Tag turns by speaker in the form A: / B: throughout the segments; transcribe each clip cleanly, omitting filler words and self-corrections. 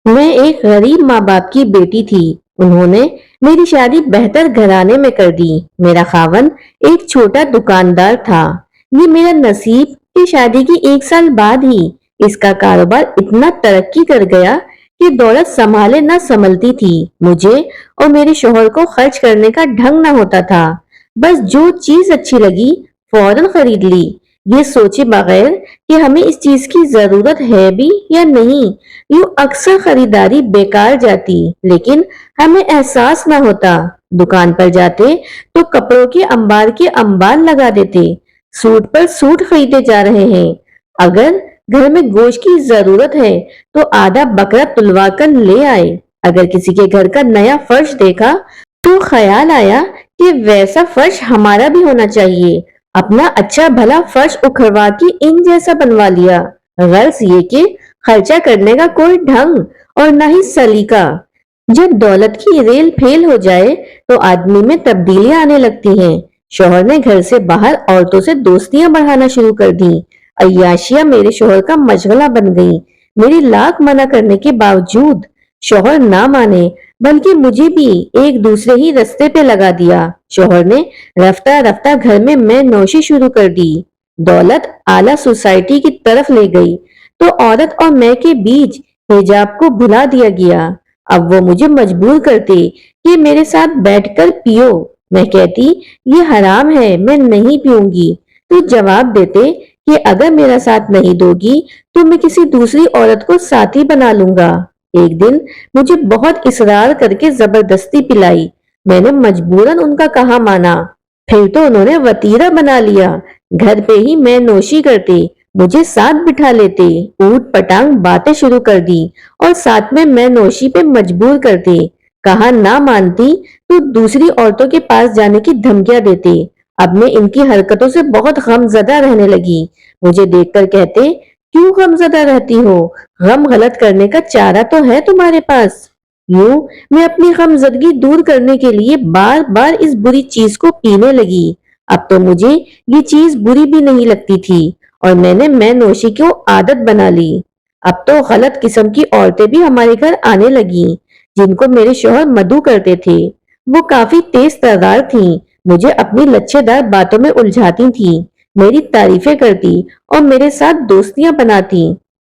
A: میں ایک غریب ماں باپ کی بیٹی تھی۔ انہوں نے میری شادی بہتر گھرانے میں کر دی۔ میرا خاوند ایک چھوٹا دکاندار تھا۔ یہ میرا نصیب کہ شادی کی 1 سال بعد ہی اس کا کاروبار اتنا ترقی کر گیا کہ دولت سنبھالے نہ سنبھلتی تھی۔ مجھے اور میرے شوہر کو خرچ کرنے کا ڈھنگ نہ ہوتا تھا۔ بس جو چیز اچھی لگی فوراً خرید لی، یہ سوچے بغیر کہ ہمیں اس چیز کی ضرورت ہے بھی یا نہیں۔ یوں اکثر خریداری بیکار جاتی، لیکن ہمیں احساس نہ ہوتا۔ دکان پر جاتے تو کپڑوں کے انبار لگا دیتے، سوٹ پر سوٹ خریدے جا رہے ہیں۔ اگر گھر میں گوشت کی ضرورت ہے تو آدھا بکرا تلوا کر لے آئے۔ اگر کسی کے گھر کا نیا فرش دیکھا تو خیال آیا کہ ویسا فرش ہمارا بھی ہونا چاہیے۔ اپنا اچھا بھلا فرش اکھڑوا کے ان جیسا بنوا لیا۔ غرض یہ کہ خرچہ کرنے کا کوئی ڈھنگ اور نہ ہی سلیقہ۔ جب دولت کی ریل پھیل ہو جائے تو آدمی میں تبدیلیاں آنے لگتی ہیں۔ شوہر نے گھر سے باہر عورتوں سے دوستیاں بڑھانا شروع کر دی۔ عیاشیاں میرے شوہر کا مشغلہ بن گئی۔ میری لاکھ منع کرنے کے باوجود شوہر نہ مانے، بلکہ مجھے بھی ایک دوسرے ہی رستے پہ لگا دیا۔ شوہر نے رفتہ رفتہ گھر میں نوشی شروع کر دی۔ دولت اعلیٰ سوسائٹی کی طرف لے گئی تو عورت اور میں کے بیچ حجاب کو بھلا دیا گیا۔ اب وہ مجھے مجبور کرتے کہ میرے ساتھ بیٹھ کر پیو۔ میں کہتی یہ حرام ہے، میں نہیں پیوں گی۔ تو جواب دیتے کہ اگر میرا ساتھ نہیں دو گی تو میں کسی دوسری عورت کو ساتھی بنا لوں گا۔ ایک دن مجھے بہت اصرار کر کے زبردستی پلائی۔ میں نے مجبوراً ان کا کہا مانا۔ پھر تو انہوں نے وتیرہ بنا لیا۔ گھر پہ ہی میں نوشی کرتے، مجھے ساتھ بٹھا لیتے، اوٹ پٹانگ باتیں شروع کر دی اور ساتھ میں نوشی پہ مجبور کرتے۔ کہا نہ مانتی تو دوسری عورتوں کے پاس جانے کی دھمکیاں دیتے۔ اب میں ان کی حرکتوں سے بہت غم زدہ رہنے لگی۔ مجھے دیکھ کر کہتے کیوں غم زدہ رہتی ہو؟ غم غلط کرنے کا چارہ تو ہے تمہارے پاس۔ یوں میں اپنی غم زدگی دور کرنے کے لیے بار بار اس بری چیز کو پینے لگی۔ اب تو مجھے یہ چیز بری بھی نہیں لگتی تھی اور میں نے نوشی کو عادت بنا لی۔ اب تو غلط قسم کی عورتیں بھی ہمارے گھر آنے لگی جن کو میرے شوہر مدعو کرتے تھے۔ وہ کافی تیز ترار تھیں، مجھے اپنی لچھے دار باتوں میں الجھاتی تھیں، میری تعریفیں کرتی اور میرے ساتھ دوستیاں بناتی۔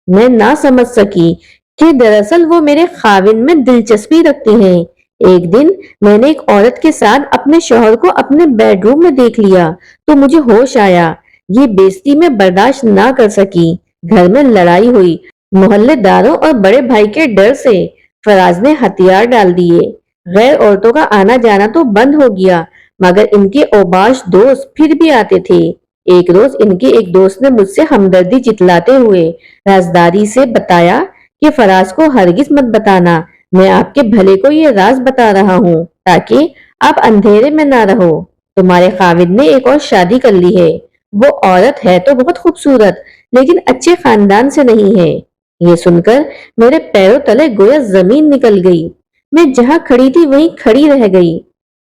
A: میں نہ سمجھ سکی کہ دراصل وہ میرے خاوند میں دلچسپی رکھتے ہیں۔ ایک دن میں نے ایک عورت کے ساتھ اپنے شوہر کو اپنے بیڈ روم میں دیکھ لیا تو مجھے ہوش آیا۔ یہ بے عزتی میں برداشت نہ کر سکی۔ گھر میں لڑائی ہوئی۔ محلے داروں اور بڑے بھائی کے ڈر سے فراز نے ہتھیار ڈال دیے۔ غیر عورتوں کا آنا جانا تو بند ہو گیا، مگر ان کے اوباش دوست پھر بھی آتے تھے۔ ایک روز ان کے ایک دوست نے مجھ سے ہمدردی جتلاتے ہوئے رازداری سے بتایا کہ فراز کو ہرگز مت بتانا، میں آپ کے بھلے کو یہ راز بتا رہا ہوں تاکہ آپ اندھیرے میں نہ رہو۔ تمہارے خاوند نے ایک اور شادی کر لی ہے۔ وہ عورت ہے تو بہت خوبصورت، لیکن اچھے خاندان سے نہیں ہے۔ یہ سن کر میرے پیروں تلے گویا زمین نکل گئی۔ میں جہاں کھڑی تھی وہیں کھڑی رہ گئی۔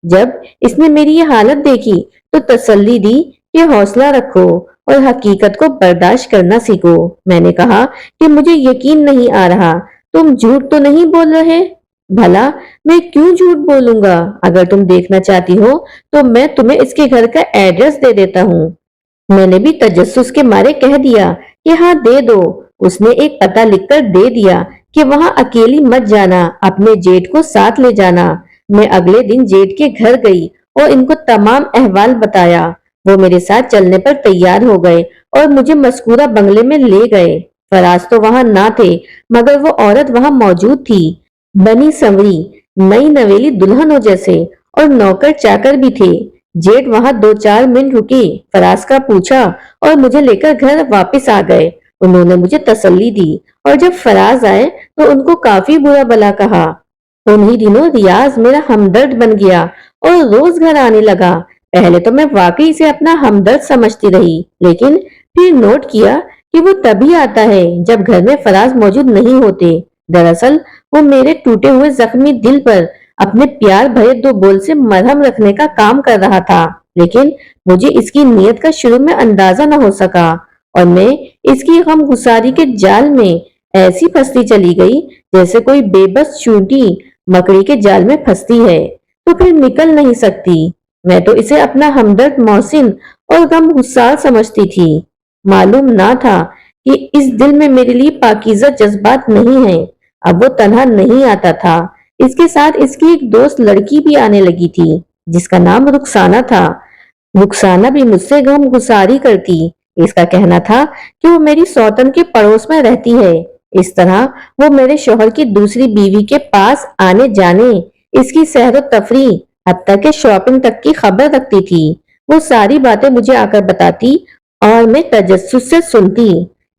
A: جب اس نے میری یہ حالت دیکھی تو تسلی دی کہ حوصلہ رکھو اور حقیقت کو برداشت کرنا سیکھو۔ میں نے کہا کہ مجھے یقین نہیں آ رہا، تم جھوٹ تو نہیں بول رہے؟ بھلا میں کیوں جھوٹ بولوں گا؟ اگر تم دیکھنا چاہتی ہو تو میں تمہیں اس کے گھر کا ایڈریس دے دیتا ہوں۔ میں نے بھی تجسس کے مارے کہہ دیا کہ ہاں دے دو۔ اس نے ایک پتہ لکھ کر دے دیا کہ وہاں اکیلی مت جانا، اپنے جیٹ کو ساتھ لے جانا۔ میں اگلے دن جیٹ کے گھر گئی اور ان کو تمام احوال بتایا۔ وہ میرے ساتھ چلنے پر تیار ہو گئے اور مجھے مذکورہ بنگلے میں لے گئے۔ فراز تو وہاں نہ تھے، مگر وہ عورت وہاں موجود تھی، بنی سنوری، نئی نویلی دلہنوں جیسے، اور نوکر چاکر بھی تھے۔ جیٹ وہاں 2-4 منٹ رکے، فراز کا پوچھا اور مجھے لے کر گھر واپس آ گئے۔ انہوں نے مجھے تسلی دی اور جب فراز آئے تو ان کو کافی برا بھلا کہا۔ انہی دنوں ریاض میرا ہمدرد بن گیا اور روز گھر آنے لگا۔ پہلے تو میں واقعی سے اپنا ہمدرد سمجھتی رہی، لیکن پھر نوٹ کیا کہ وہ تبھی آتا ہے جب گھر میں فراز موجود نہیں ہوتے۔ دراصل وہ میرے ٹوٹے ہوئے زخمی دل پر اپنے پیار بھرے 2 بول سے مرہم رکھنے کا کام کر رہا تھا، لیکن مجھے اس کی نیت کا شروع میں اندازہ نہ ہو سکا اور میں اس کی غم گساری کے جال میں ایسی پھنستی چلی گئی جیسے کوئی بے بس چونٹی مکڑی کے جال میں پھنستی ہے تو پھر نکل نہیں سکتی۔ میں تو اسے اپنا ہمدرد محسن اور غم گسار سمجھتی تھی۔ معلوم نہ تھا کہ اس دل میں میرے لیے پاکیزہ جذبات نہیں ہیں۔ اب وہ تنہا نہیں آتا تھا، اس کے ساتھ اس کی ایک دوست لڑکی بھی آنے لگی تھی جس کا نام رخسانہ تھا۔ رخسانہ بھی مجھ سے غم گساری کرتی۔ اس کا کہنا تھا کہ وہ میری سوتن کے پڑوس میں رہتی ہے، اس طرح وہ میرے شوہر کی دوسری بیوی کے پاس آنے جانے، اس کی سیر و تفریح، حتیٰ کہ شاپنگ تک کی خبر رکھتی تھی۔ وہ ساری باتیں مجھے آ کر بتاتی اور میں تجسس سے سنتی،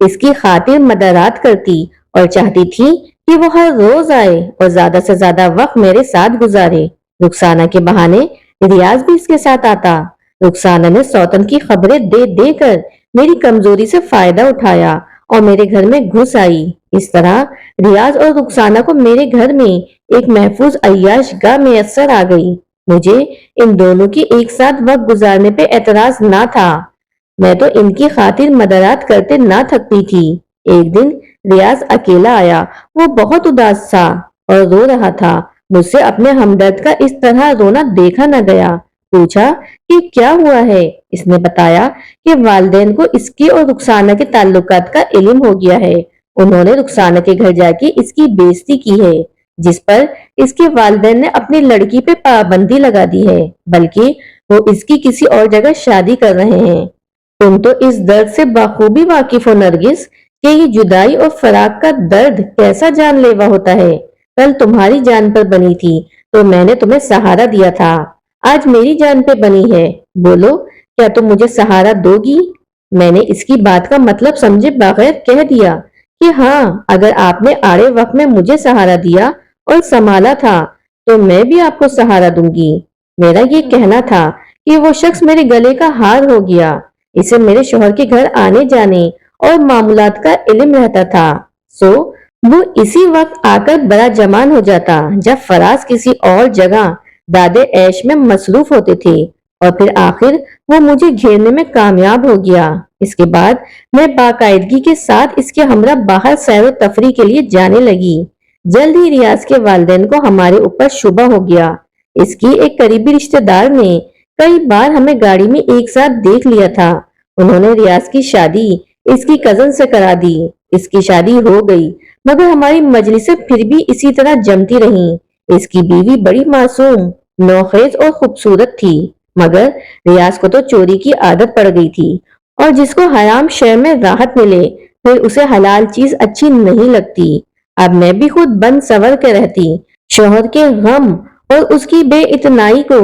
A: اس کی خاطر مدارات کرتی اور چاہتی تھی کہ وہ ہر روز آئے اور زیادہ سے زیادہ وقت میرے ساتھ گزارے۔ رخسانہ کے بہانے ریاض بھی اس کے ساتھ آتا۔ رخسانہ نے سوتن کی خبریں دے دے کر میری کمزوری سے فائدہ اٹھایا اور میرے گھر میں گھس آئی۔ اس طرح ریاض اور رخسانہ کو میرے گھر میں ایک محفوظ عیاش گاہ میسر آ گئی۔ مجھے ان دونوں کی ایک ساتھ وقت گزارنے پہ اعتراض نہ تھا، میں تو ان کی خاطر مدارات کرتے نہ تھکتی تھی۔ ایک دن ریاض اکیلا آیا، وہ بہت اداس تھا اور رو رہا تھا۔ مجھ سے اپنے ہمدرد کا اس طرح رونا دیکھا نہ گیا۔ پوچھا کہ کیا ہوا ہے؟ اس نے بتایا کہ والدین کو اس کی اور رخسانہ کے تعلقات کا علم ہو گیا ہے۔ انہوں نے رخسانہ کے گھر جا کے اس کی بے عزتی کی ہے، جس پر اس کے والدین نے اپنی لڑکی پہ پابندی لگا دی ہے، بلکہ وہ اس کی کسی اور جگہ شادی کر رہے ہیں۔ تم تو اس درد سے بخوبی واقف ہو نرگس کہ یہ جدائی اور فراق کا درد کیسا جان لیوا ہوتا ہے۔ کل تمہاری جان پر بنی تھی تو میں نے تمہیں سہارا دیا تھا، آج میری جان پہ بنی ہے، بولو کیا تم مجھے سہارا دو گی؟ میں نے اس کی بات کا مطلب سمجھے بغیر کہہ دیا کہ ہاں، اگر آپ نے آڑے وقت میں مجھے سہارا دیا اور سنبھالا تھا تو میں بھی آپ کو سہارا دوں گی۔ میرا یہ کہنا تھا کہ وہ شخص میرے گلے کا ہار ہو گیا، اسے میرے شوہر کے گھر آنے جانے اور معاملات کا علم رہتا تھا، سو وہ اسی وقت آ کر بڑا جمان ہو جاتا جب فراز کسی اور جگہ دادے عیش میں مصروف ہوتے تھے، اور پھر آخر وہ مجھے گھیرنے میں کامیاب ہو گیا۔ اس کے بعد میں باقاعدگی کے ساتھ اس کے ہمراہ باہر سیر و تفریح کے لیے جانے لگی۔ جلد ہی ریاض کے والدین کو ہمارے اوپر شبہ ہو گیا۔ اس کی ایک قریبی رشتہ دار نے کئی بار ہمیں گاڑی میں ایک ساتھ دیکھ لیا تھا۔ انہوں نے ریاض کی شادی اس کی کزن سے کرا دی۔ اس کی شادی ہو گئی، مگر ہماری مجلسیں پھر بھی اسی طرح جمتی رہیں۔ اس کی بیوی بڑی معصوم، نوخیز اور خوبصورت تھی، مگر ریاض کو تو چوری کی عادت پڑ گئی تھی، اور جس کو حرام شے میں راحت ملے پھر اسے حلال چیز اچھی نہیں لگتی۔ اب میں بھی خود بند سور کے رہتی، شوہر کے غم اور اس کی بے اتنائی کو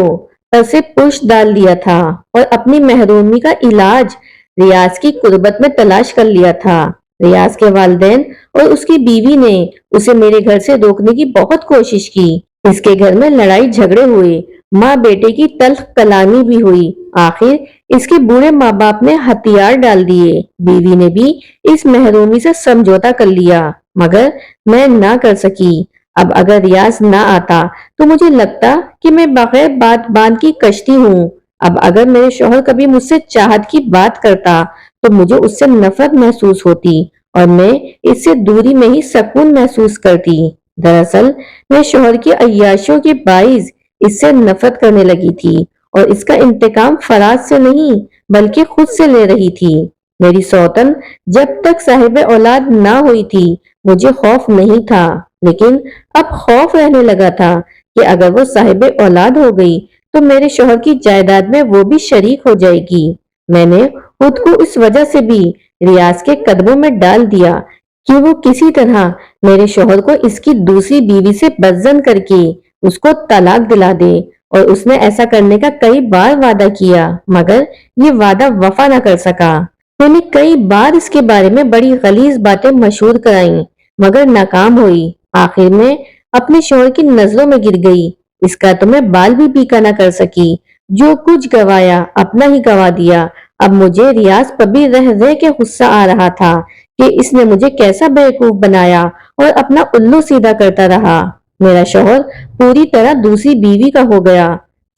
A: پس پش ڈال دیا تھا اور اپنی محرومی کا علاج ریاض کی قربت میں تلاش کر لیا تھا۔ ریاض کے والدین اور اس کی بیوی نے اسے میرے گھر سے روکنے کی بہت کوشش کی۔ اس کے گھر میں لڑائی جھگڑے ہوئے، ماں بیٹے کی تلخ کلامی بھی ہوئی۔ آخر اس کے بوڑھے ماں باپ نے ہتھیار ڈال دیے۔ بیوی نے بھی اس محرومی سے سمجھوتا کر لیا، مگر میں نہ کر سکی۔ اب اگر ریاض نہ آتا تو مجھے لگتا کہ میں بغیر بات باندھ کی کشتی ہوں۔ اب اگر میرے شوہر کبھی مجھ سے چاہت کی بات کرتا تو مجھے اس سے نفرت محسوس ہوتی اور میں اس سے دوری میں ہی سکون محسوس کرتی۔ دراصل میں شوہر کی عیاشیوں کے باعث اس سے نفرت کرنے لگی تھی اور اس کا انتقام فراز سے نہیں بلکہ خود سے لے رہی تھی۔ میری سوتن جب تک صاحب اولاد نہ ہوئی تھی مجھے خوف نہیں تھا، لیکن اب خوف رہنے لگا تھا کہ اگر وہ صاحب اولاد ہو گئی تو میرے شوہر کی جائیداد میں وہ بھی شریک ہو جائے گی۔ میں نے خود کو اس وجہ سے بھی ریاض کے قدموں میں ڈال دیا کہ وہ کسی طرح میرے شوہر کو اس کی دوسری بیوی سے بدزن کر کے اس کو طلاق دلا دے، اور اس نے ایسا کرنے کا کئی بار وعدہ کیا مگر یہ وعدہ وفا نہ کر سکا۔ میں نے کئی بار اس کے بارے میں بڑی غلیظ باتیں مشہور کرائیں مگر ناکام ہوئی۔ آخر میں اپنے شوہر کی نظروں میں گر گئی۔ اس کا تو میں بال بھی پیکا نہ کر سکی، جو کچھ گوایا اپنا ہی گوا دیا۔ اب مجھے ریاض پر بھی رہ رہ کے غصہ آ رہا تھا کہ اس نے مجھے کیسا بیوقوف بنایا اور اپنا الو سیدھا کرتا رہا۔ میرا شوہر پوری طرح دوسری بیوی کا ہو گیا۔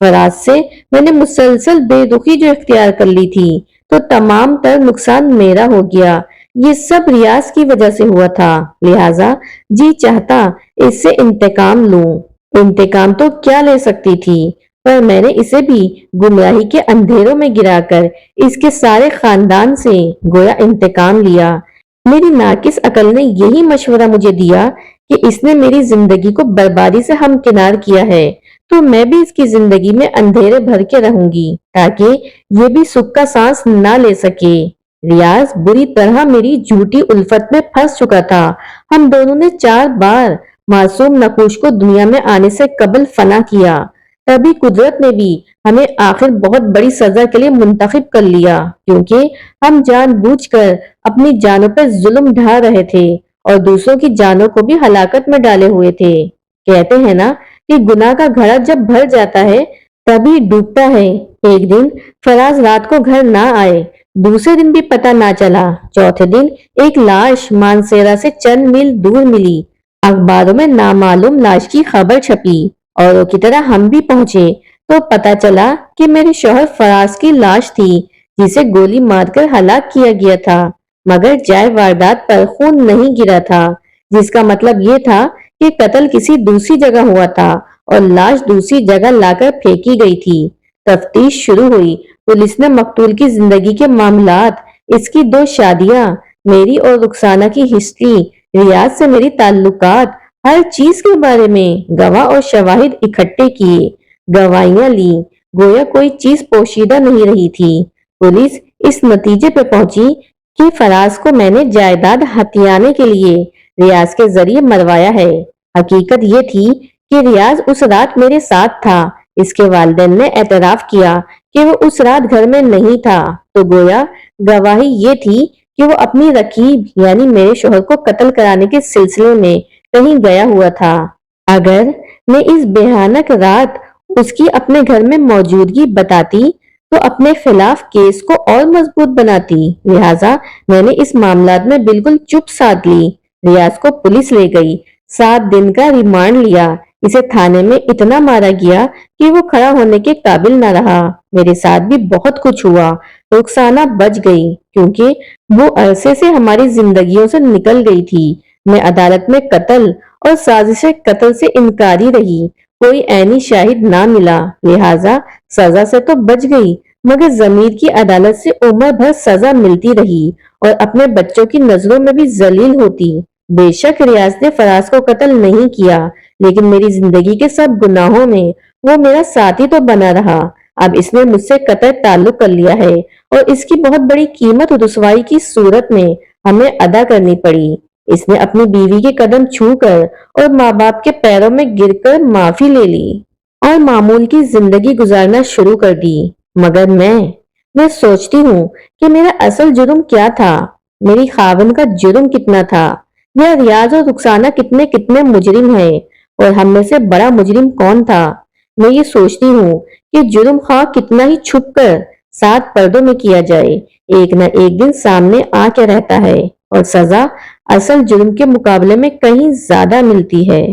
A: فراز سے میں نے مسلسل بے رخی جو اختیار کر لی تھی تو تمام تر نقصان میرا ہو گیا۔ یہ سب ریاض کی وجہ سے ہوا تھا، لہٰذا جی چاہتا اس سے انتقام لوں۔ انتقام تو کیا لے سکتی تھی، پر میں نے اسے بھی گمراہی کے اندھیروں میں گرا کر اس کے سارے خاندان سے گویا انتقام لیا۔ میری ناقص عقل نے یہی مشورہ مجھے دیا کہ اس نے میری زندگی کو بربادی سے ہمکنار کیا ہے، تو میں بھی اس کی زندگی میں اندھیرے بھر کے رہوں گی تاکہ یہ بھی سکھ کا سانس نہ لے سکے۔ ریاض بری طرح میری جھوٹی الفت میں پھنس چکا تھا۔ ہم دونوں نے 4 بار معصوم نقوش کو دنیا میں آنے سے قبل فنا کیا، تبھی قدرت نے بھی ہمیں آخر بہت بڑی سزا کے لیے منتخب کر لیا، کیونکہ ہم جان بوجھ کر اپنی جانوں پر ظلم ڈھا رہے تھے اور دوسروں کی جانوں کو بھی ہلاکت میں ڈالے ہوئے تھے۔ کہتے ہیں نا کہ گناہ کا گھڑا جب بھر جاتا ہے تبھی ڈوبتا ہے۔ ایک دن فراز رات کو گھر نہ آئے، دوسرے دن بھی پتہ نہ چلا، چوتھے دن ایک لاش مانسیرا سے چند میل دور ملی۔ اخباروں میں نامعلوم لاش کی خبر چھپی، اوروں کی طرح ہم بھی پہنچے تو پتہ چلا کہ میرے شوہر فراز کی لاش تھی، جسے گولی مار کر ہلاک کیا گیا تھا، مگر جائے واردات پر خون نہیں گرا تھا، جس کا مطلب یہ تھا کہ قتل کسی دوسری جگہ ہوا تھا اور لاش دوسری جگہ لا کر پھینکی گئی تھی۔ تفتیش شروع ہوئی، پولیس نے مقتول کی زندگی کے معاملات، اس کی 2 شادیاں، میری اور رخسانہ کی ہسٹری، ریاض سے میری تعلقات، ہر چیز کے بارے میں گواہ اور شواہد اکٹھے کیے، گواہیاں لی، گویا کوئی چیز پوشیدہ نہیں رہی تھی۔ پولیس اس نتیجے پہ پہنچی کہ فراز کو میں نے جائیداد ہتھیانے کے لیے ریاض کے ذریعے مروایا ہے۔ حقیقت یہ تھی کہ ریاض اس رات میرے ساتھ تھا۔ اس کے والدین نے اعتراف کیا کہ وہ اس رات گھر میں نہیں تھا، تو گویا گواہی یہ تھی کہ وہ اپنی رقیب یعنی میرے شوہر کو قتل کرانے کے سلسلے میں کہیں گیا ہوا تھا۔ اگر میں اس بھیانک رات اس کی اپنے گھر میں موجودگی بتاتی تو اپنے خلاف کیس کو اور مضبوط بناتی، لہٰذا میں نے اس معاملات میں بالکل چپ سادھ لی۔ ریاض کو پولیس لے گئی، 7 دن کا ریمانڈ لیا، اسے تھانے میں اتنا مارا گیا کہ وہ کھڑا ہونے کے قابل نہ رہا۔ میرے ساتھ بھی بہت کچھ ہوا۔ رخسانہ بچ گئی کیونکہ وہ عرصے سے ہماری زندگیوں سے نکل گئی تھی۔ میں عدالت میں قتل اور سازش قتل سے انکاری رہی، کوئی عینی شاہد نہ ملا، لہٰذا سزا سے تو بچ گئی، مگر ضمیر کی عدالت سے عمر بھر سزا ملتی رہی اور اپنے بچوں کی نظروں میں بھی ذلیل ہوتی۔ بے شک ریاض نے فراز کو قتل نہیں کیا، لیکن میری زندگی کے سب گناہوں میں وہ میرا ساتھی تو بنا رہا۔ اب اس نے مجھ سے قطع تعلق کر لیا ہے اور اس کی بہت بڑی قیمت رسوائی کی صورت میں ہمیں ادا کرنی پڑی۔ اس نے اپنی بیوی کے قدم چھو کر اور ماں باپ کے پیروں میں گر کر معافی لے لی اور معمول کی زندگی گزارنا شروع کر دی، مگر میں سوچتی ہوں کہ میرا اصل جرم کیا تھا، میری خاوند کا جرم کتنا تھا، یا ریاض اور رخسانہ کتنے مجرم ہیں، اور ہم میں سے بڑا مجرم کون تھا۔ میں یہ سوچتی ہوں کہ جرم خواہ کتنا ہی چھپ کر 7 پردوں میں کیا جائے، ایک نہ ایک دن سامنے آ کے رہتا ہے اور سزا اصل جرم کے مقابلے میں کہیں زیادہ ملتی ہے۔